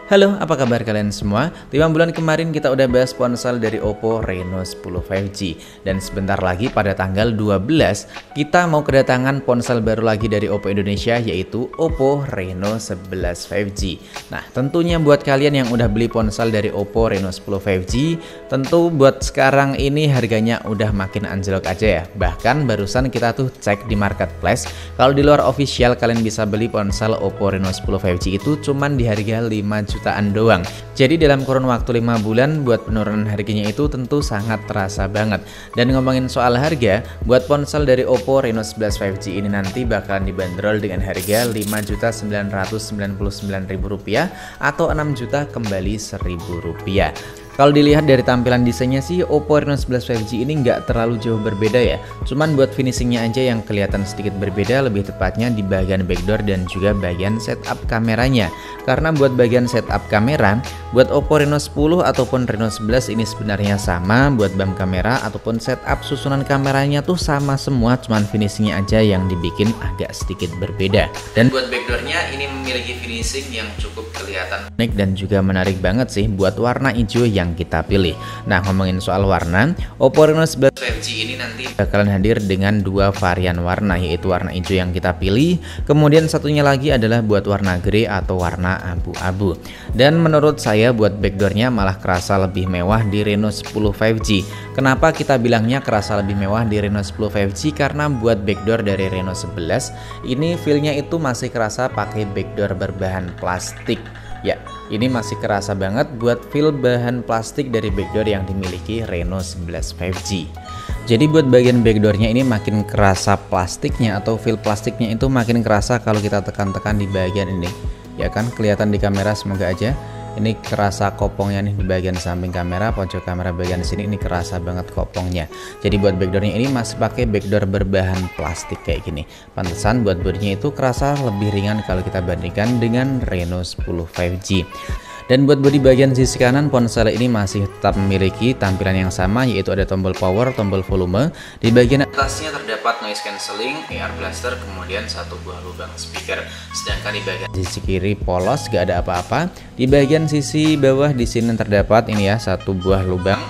Halo, apa kabar kalian semua? 5 bulan kemarin kita udah bahas ponsel dari Oppo Reno 10 5G. Dan sebentar lagi pada tanggal 12 kita mau kedatangan ponsel baru lagi dari Oppo Indonesia, yaitu Oppo Reno 11 5G. Nah, tentunya buat kalian yang udah beli ponsel dari Oppo Reno 10 5G, tentu buat sekarang ini harganya udah makin anjlok aja ya. Bahkan barusan kita tuh cek di marketplace, kalau di luar official kalian bisa beli ponsel Oppo Reno 10 5G itu cuman di harga 5 jutaan doang. Jadi dalam kurun waktu 5 bulan buat penurunan harganya itu tentu sangat terasa banget. Dan ngomongin soal harga, buat ponsel dari Oppo Reno 11 5G ini nanti bakalan dibanderol dengan harga Rp5.999.000 atau 6 juta kembali Rp1.000. Kalau dilihat dari tampilan desainnya sih, Oppo Reno 11 5G ini nggak terlalu jauh berbeda ya. Cuman buat finishingnya aja yang kelihatan sedikit berbeda, lebih tepatnya di bagian backdoor dan juga bagian setup kameranya. Karena buat bagian setup kamera, buat Oppo Reno 10 ataupun Reno 11 ini sebenarnya sama. Buat BAM kamera ataupun setup susunan kameranya tuh sama semua, cuman finishingnya aja yang dibikin agak sedikit berbeda. Dan buat backdoornya ini memiliki finishing yang cukup kelihatan unik dan juga menarik banget sih buat warna hijau yang kita pilih. Nah, ngomongin soal warna, Oppo Reno 11 5G ini nanti bakalan hadir dengan dua varian warna, yaitu warna hijau yang kita pilih, kemudian satunya lagi adalah buat warna grey atau warna abu-abu. Dan menurut saya buat backdoornya malah kerasa lebih mewah di Reno 10 5G. Kenapa kita bilangnya kerasa lebih mewah di Reno 10 5G? Karena buat backdoor dari Reno 11 ini feelnya itu masih kerasa pakai backdoor berbahan plastik. Ya, ini masih kerasa banget buat feel bahan plastik dari backdoor yang dimiliki Reno 11 5G. Jadi buat bagian backdoornya ini makin kerasa plastiknya atau feel plastiknya itu makin kerasa kalau kita tekan-tekan di bagian ini. Ya kan, kelihatan di kamera semoga aja. Ini kerasa kopongnya nih di bagian samping kamera, pojok kamera bagian sini ini kerasa banget kopongnya. Jadi buat backdoornya ini masih pakai backdoor berbahan plastik kayak gini. Pantesan buat bodinya itu kerasa lebih ringan kalau kita bandingkan dengan Reno 10 5G. Dan buat bodi bagian sisi kanan, ponsel ini masih tetap memiliki tampilan yang sama, yaitu ada tombol power, tombol volume. Di bagian atasnya terdapat noise cancelling, AR blaster, kemudian satu buah lubang speaker. Sedangkan di bagian sisi kiri polos, gak ada apa-apa. Di bagian sisi bawah di sini terdapat ini ya, satu buah lubang.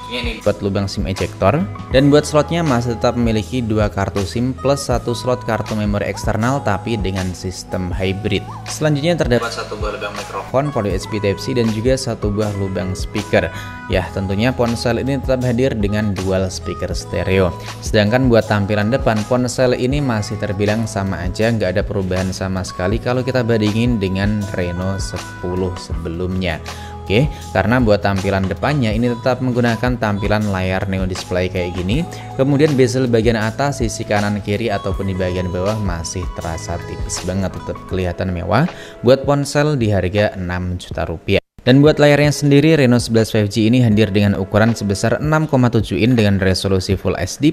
Ini buat lubang SIM ejector, dan buat slotnya masih tetap memiliki dua kartu SIM plus satu slot kartu memori eksternal tapi dengan sistem hybrid. Selanjutnya terdapat satu buah lubang mikrofon, port USB Type-C, dan juga satu buah lubang speaker. Ya, tentunya ponsel ini tetap hadir dengan dual speaker stereo. Sedangkan buat tampilan depan, ponsel ini masih terbilang sama aja, nggak ada perubahan sama sekali kalau kita bandingin dengan Reno 10 sebelumnya. Oke, karena buat tampilan depannya ini tetap menggunakan tampilan layar neo display kayak gini. Kemudian bezel bagian atas, sisi kanan kiri ataupun di bagian bawah masih terasa tipis banget, tetap kelihatan mewah buat ponsel di harga Rp6 juta. Dan buat layarnya sendiri, Reno 11 5G ini hadir dengan ukuran sebesar 6,7 in dengan resolusi Full HD+,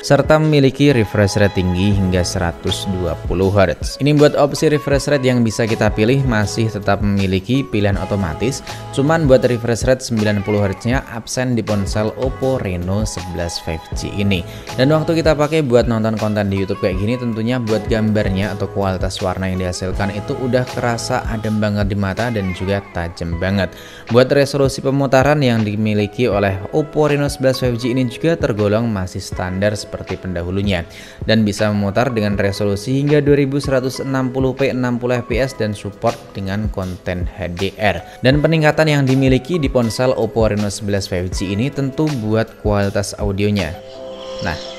serta memiliki refresh rate tinggi hingga 120 Hz. Ini buat opsi refresh rate yang bisa kita pilih masih tetap memiliki pilihan otomatis, cuman buat refresh rate 90 Hz nya absen di ponsel Oppo Reno 11 5G ini. Dan waktu kita pakai buat nonton konten di YouTube kayak gini, tentunya buat gambarnya atau kualitas warna yang dihasilkan itu udah kerasa adem banget di mata dan juga tajam banget. Buat resolusi pemutaran yang dimiliki oleh Oppo Reno 11 5G ini juga tergolong masih standar seperti pendahulunya dan bisa memutar dengan resolusi hingga 2160p 60 fps dan support dengan konten HDR. Dan peningkatan yang dimiliki di ponsel Oppo Reno 11 5G ini tentu buat kualitas audionya. Nah,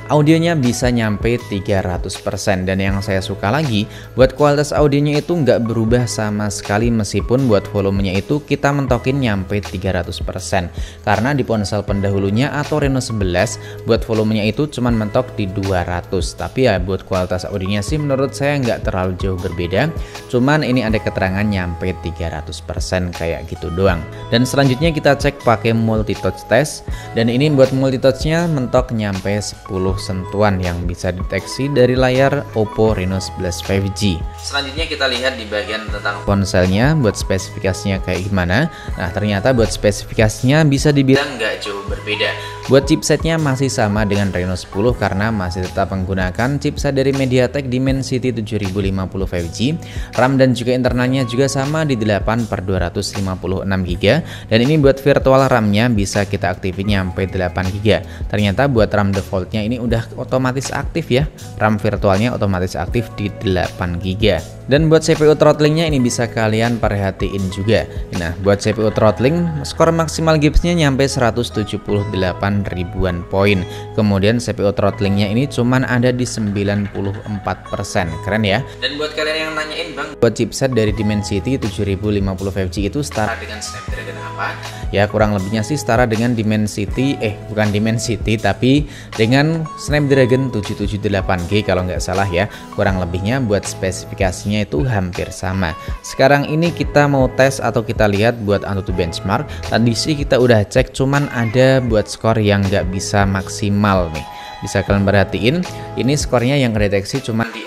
audionya bisa nyampe 300%, dan yang saya suka lagi buat kualitas audionya itu nggak berubah sama sekali meskipun buat volumenya itu kita mentokin nyampe 300%. Karena di ponsel pendahulunya atau Reno 11 buat volumenya itu cuman mentok di 200, tapi ya buat kualitas audionya sih menurut saya nggak terlalu jauh berbeda, cuman ini ada keterangan nyampe 300% kayak gitu doang. Dan selanjutnya kita cek pakai multi touch test, dan ini buat multi touchnya mentok nyampe 10 sentuhan yang bisa deteksi dari layar Oppo Reno 11 5G. Selanjutnya kita lihat di bagian tentang ponselnya, buat spesifikasinya kayak gimana. Nah, ternyata buat spesifikasinya bisa dibilang nggak jauh berbeda. Buat chipsetnya masih sama dengan Reno 10 karena masih tetap menggunakan chipset dari MediaTek Dimensity 7050 5G. RAM dan juga internalnya juga sama di 8/256GB, dan ini buat virtual RAM-nya bisa kita aktifin nyampe 8GB. Ternyata buat RAM defaultnya ini udah otomatis aktif ya, RAM virtualnya otomatis aktif di 8GB. Dan buat CPU throttlingnya ini bisa kalian perhatiin juga. Nah, buat CPU throttling skor maksimal Gibbs-nya nyampe 178 ribuan poin. Kemudian CPU throttlingnya ini cuman ada di 94%. Keren ya. Dan buat kalian yang nanyain, Bang, buat chipset dari Dimensity 7050 5G itu setara dengan Snapdragon apa? Ya, kurang lebihnya sih setara dengan Dimensity, bukan Dimensity tapi dengan Snapdragon 778G kalau nggak salah ya. Kurang lebihnya buat spesifikasinya itu hampir sama. Sekarang ini kita mau tes atau kita lihat buat AnTuTu benchmark. Tadi sih kita udah cek, cuman ada buat skor yang nggak bisa maksimal nih. Bisa kalian perhatiin, ini skornya yang kedeteksi cuman di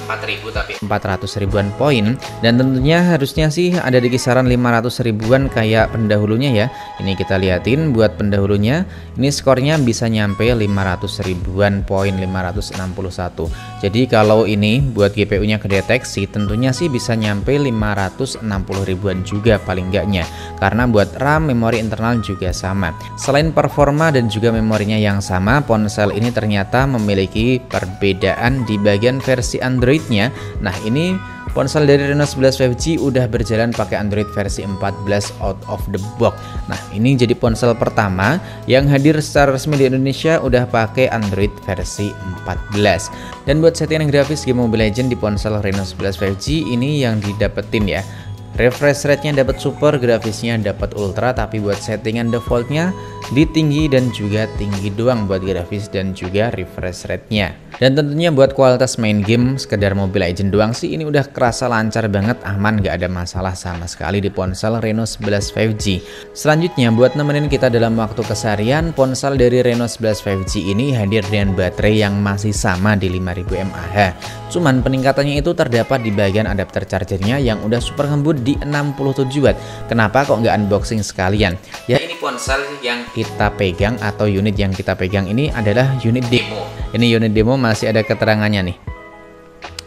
4.000 tapi 400 ribuan poin, dan tentunya harusnya sih ada di kisaran 500 ribuan kayak pendahulunya ya. Ini kita liatin buat pendahulunya, ini skornya bisa nyampe 500 ribuan poin, 561. Jadi kalau ini buat GPU nya kedeteksi tentunya sih bisa nyampe 560 ribuan juga paling enggaknya, karena buat RAM, memori internal juga sama. Selain performa dan juga memorinya yang sama, ponsel ini ternyata memiliki perbedaan di bagian versi Androidnya. Nah, ini ponsel dari Reno 11 5G udah berjalan pakai Android versi 14 out of the box. Nah, ini jadi ponsel pertama yang hadir secara resmi di Indonesia udah pakai Android versi 14. Dan buat settingan grafis game Mobile Legends di ponsel Reno 11 5G ini yang didapetin ya. Refresh rate-nya dapat super, grafisnya dapat ultra, tapi buat settingan defaultnya di tinggi dan juga tinggi doang buat grafis dan juga refresh rate-nya. Dan tentunya buat kualitas main game sekedar Mobile Legends doang sih ini udah kerasa lancar banget, aman, gak ada masalah sama sekali di ponsel Reno 11 5G. Selanjutnya buat nemenin kita dalam waktu keseharian, ponsel dari Reno 11 5G ini hadir dengan baterai yang masih sama di 5000 mAh. Cuman peningkatannya itu terdapat di bagian adapter chargernya yang udah super ngebut di 67 watt. Kenapa kok nggak unboxing sekalian? Ya, ini ponsel yang kita pegang atau unit yang kita pegang ini adalah unit demo. Ini unit demo masih ada keterangannya nih.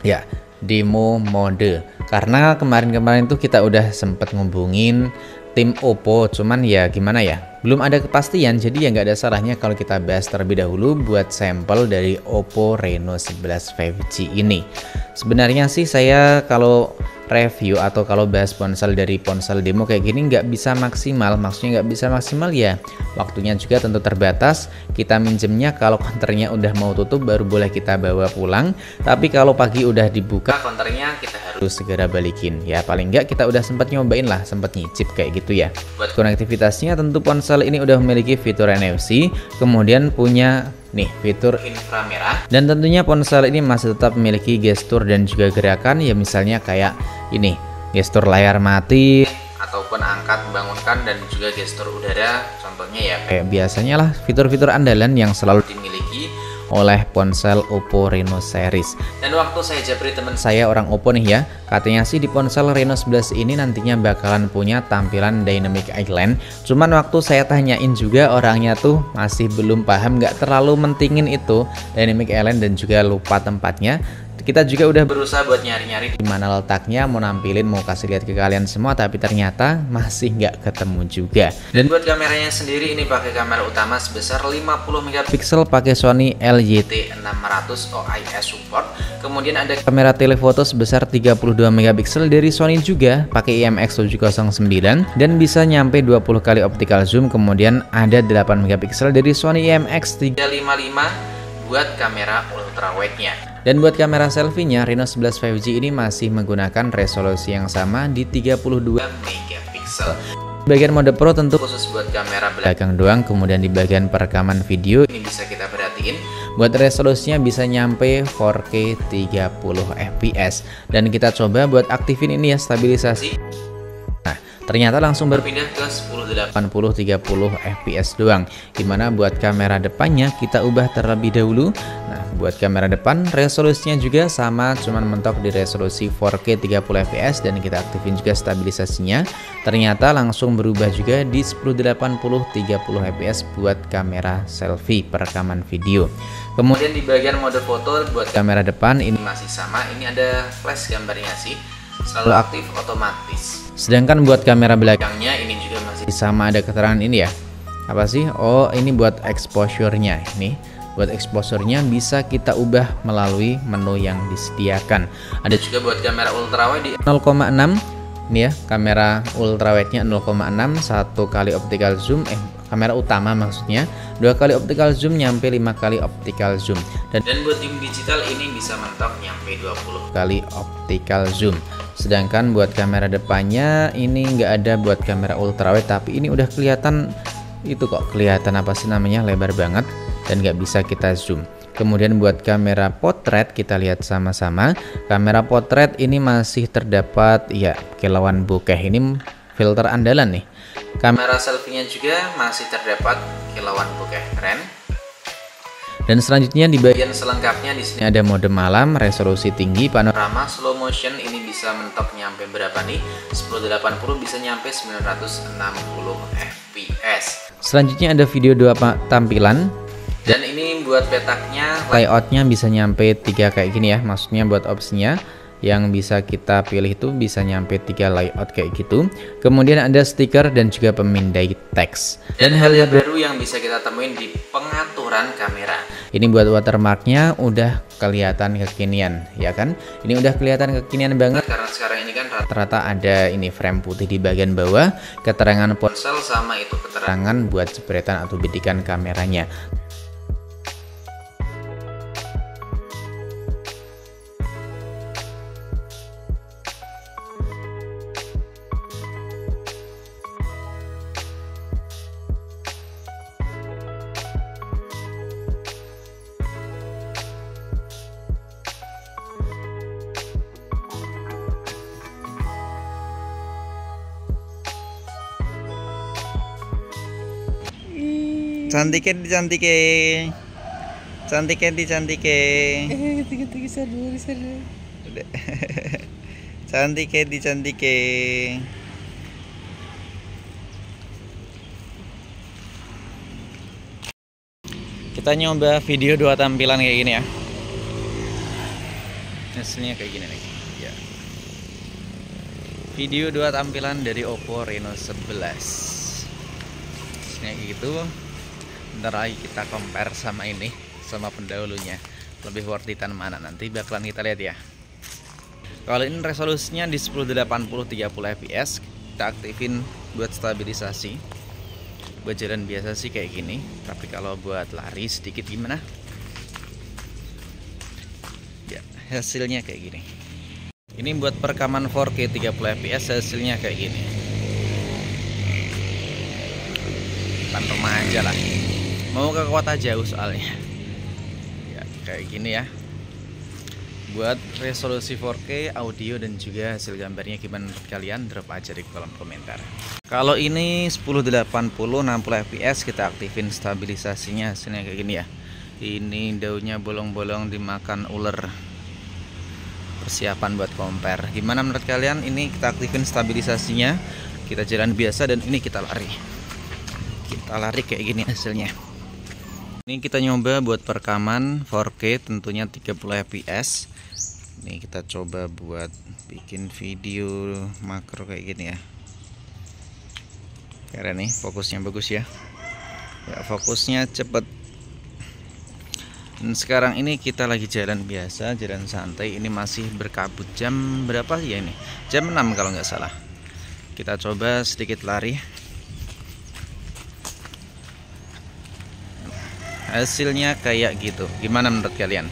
Ya, demo mode. Karena kemarin-kemarin tuh kita udah sempet ngubungin tim Oppo, cuman ya gimana ya, belum ada kepastian, jadi ya nggak ada salahnya kalau kita bahas terlebih dahulu buat sampel dari Oppo Reno 11 5G ini. Sebenarnya sih saya kalau review atau kalau bahas ponsel dari ponsel demo kayak gini nggak bisa maksimal. Maksudnya nggak bisa maksimal ya, waktunya juga tentu terbatas. Kita minjemnya kalau konternya udah mau tutup baru boleh kita bawa pulang, tapi kalau pagi udah dibuka konternya kita harus segera balikin ya. Paling nggak kita udah sempat nyobain lah, sempat nyicip kayak gitu ya. Buat konektivitasnya tentu ponsel ini udah memiliki fitur NFC, kemudian punya nih fitur inframerah, dan tentunya ponsel ini masih tetap memiliki gestur dan juga gerakan ya, misalnya kayak ini gestur layar mati ataupun angkat bangunkan, dan juga gestur udara contohnya ya kayak biasanya lah, fitur-fitur andalan yang selalu dimiliki oleh ponsel Oppo Reno series. Dan waktu saya japri teman saya orang Oppo nih ya, katanya sih di ponsel Reno 11 ini nantinya bakalan punya tampilan Dynamic Island. Cuman waktu saya tanyain juga orangnya tuh masih belum paham, nggak terlalu mentingin itu Dynamic Island dan juga lupa tempatnya. Kita juga udah berusaha buat nyari-nyari di mana letaknya, mau nampilin, mau kasih lihat ke kalian semua, tapi ternyata masih nggak ketemu juga. Dan buat kameranya sendiri ini pakai kamera utama sebesar 50 megapiksel pakai Sony LYT600 OIS support. Kemudian ada kamera telefoto sebesar 32 megapiksel dari Sony juga pakai IMX709 dan bisa nyampe 20 kali optical zoom. Kemudian ada 8 megapiksel dari Sony IMX355 buat kamera ultrawide-nya. Dan buat kamera selfie-nya, Reno 11 5G ini masih menggunakan resolusi yang sama di 32 megapiksel. Bagian mode Pro tentu khusus buat kamera belakang doang, kemudian di bagian perekaman video ini bisa kita perhatiin buat resolusinya bisa nyampe 4K 30 fps. Dan kita coba buat aktifin ini ya stabilisasi. Nah, ternyata langsung berpindah ke 1080-30 fps doang. Dimana buat kamera depannya kita ubah terlebih dahulu. Nah, buat kamera depan resolusinya juga sama, cuman mentok di resolusi 4K 30 fps, dan kita aktifin juga stabilisasinya. Ternyata langsung berubah juga di 1080-30 fps buat kamera selfie perekaman video. Kemudian di bagian mode foto buat kamera depan ini masih sama, ini ada flash gambarnya sih, selalu aktif otomatis. Sedangkan buat kamera belakangnya ini juga masih sama, ada keterangan ini ya. Apa sih? Oh, ini buat exposure-nya. Ini buat exposure-nya bisa kita ubah melalui menu yang disediakan. Ada juga buat kamera ultrawide di 0,6. Ini ya, kamera ultrawide-nya 0,6, 1 kali optical zoom, kamera utama maksudnya, 2 kali optical zoom nyampe 5 kali optical zoom. Dan buat zoom digital ini bisa mentok nyampe 20 kali optical zoom. Sedangkan buat kamera depannya ini nggak ada buat kamera ultrawide, tapi ini udah kelihatan itu kok, kelihatan apa sih namanya, lebar banget dan nggak bisa kita zoom. Kemudian buat kamera potret kita lihat sama-sama. Kamera potret ini masih terdapat ya kilauan bokeh, ini filter andalan nih. Kamera selfie-nya juga masih terdapat kilauan bokeh, keren. Dan selanjutnya di bagian selengkapnya di sini ada mode malam, resolusi tinggi, panorama, slow motion ini bisa mentok nyampe berapa nih? 1080 bisa nyampe 960 fps. Selanjutnya ada video 2 tampilan. Dan ini buat petaknya, layoutnya bisa nyampe 3 kayak gini ya. Maksudnya buat opsinya yang bisa kita pilih itu bisa nyampe 3 layout kayak gitu. Kemudian ada stiker dan juga pemindai teks. Dan hal yang baru yang bisa kita temuin di pengaturan kamera, ini buat watermarknya udah kelihatan kekinian ya kan. Ini udah kelihatan kekinian banget karena sekarang ini kan rata-rata ada ini frame putih di bagian bawah, keterangan ponsel sama itu keterangan buat jepretan atau bidikan kameranya. Cantiknya cantiknya. Kita nyoba video 2 tampilan kayak gini ya. Hasilnya kayak gini nih ya. Video 2 tampilan dari Oppo Reno 11. Hasilnya kayak gitu. Bentar lagi kita compare sama ini, sama pendahulunya, lebih worth it mana, nanti bakalan kita lihat ya. Kalau ini resolusinya di 1080-30 fps, kita aktifin buat stabilisasi. Buat jalan biasa sih kayak gini, tapi kalau buat lari sedikit gimana ya, hasilnya kayak gini. Ini buat perekaman 4K 30 fps, hasilnya kayak gini. Depan rumah aja lah, mau ke kota jauh soalnya ya, kayak gini ya. Buat resolusi 4K audio dan juga hasil gambarnya gimana menurut kalian, drop aja di kolom komentar. Kalau ini 1080 60 fps, kita aktifin stabilisasinya, hasilnya kayak gini ya. Ini daunnya bolong-bolong dimakan ular, persiapan buat compare. Gimana menurut kalian? Ini kita aktifin stabilisasinya, kita jalan biasa, dan ini kita lari kayak gini hasilnya. Ini kita nyoba buat perekaman 4K tentunya 30 fps. Ini kita coba buat bikin video makro kayak gini ya. Keren nih, fokusnya bagus ya. Ya, fokusnya cepet. Dan sekarang ini kita lagi jalan biasa, jalan santai. Ini masih berkabut, jam berapa sih ya ini? Jam 6 kalau nggak salah. Kita coba sedikit lari. Hasilnya kayak gitu. Gimana menurut kalian?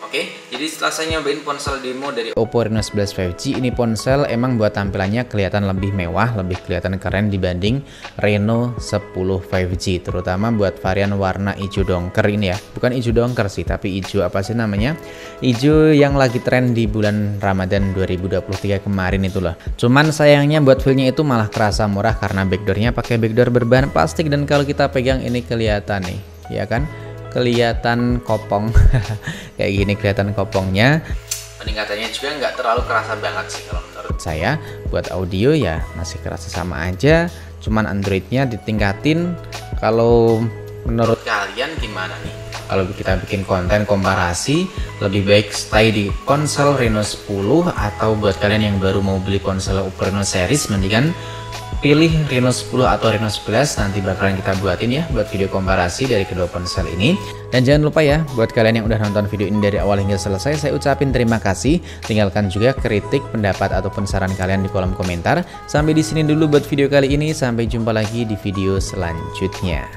Oke, jadi setelah saya nyobain ponsel demo dari Oppo Reno 11 5G, ini ponsel emang buat tampilannya kelihatan lebih mewah, lebih kelihatan keren dibanding Reno 10 5G, terutama buat varian warna hijau dongker ini ya. Bukan hijau dongker sih, tapi hijau apa sih namanya? Hijau yang lagi tren di bulan Ramadan 2023 kemarin itu loh. Cuman sayangnya buat feelnya itu malah kerasa murah karena backdoornya pakai backdoor berbahan plastik, dan kalau kita pegang ini kelihatan nih, ya kan? Kelihatan kopong kayak gini, kelihatan kopongnya. Peningkatannya juga nggak terlalu kerasa banget sih kalau menurut saya. Buat audio ya masih kerasa sama aja, cuman Androidnya ditingkatin. Kalau menurut kalian gimana nih? Kalau kita bikin konten komparasi, lebih baik stay di ponsel Reno 10, atau buat kalian yang baru mau beli ponsel Oppo Reno series, mendingan pilih Reno 10 atau Reno 11. Nanti bakalan kita buatin ya buat video komparasi dari kedua ponsel ini. Dan jangan lupa ya, buat kalian yang udah nonton video ini dari awal hingga selesai, saya ucapin terima kasih. Tinggalkan juga kritik, pendapat, ataupun saran kalian di kolom komentar. Sampai di sini dulu buat video kali ini, sampai jumpa lagi di video selanjutnya.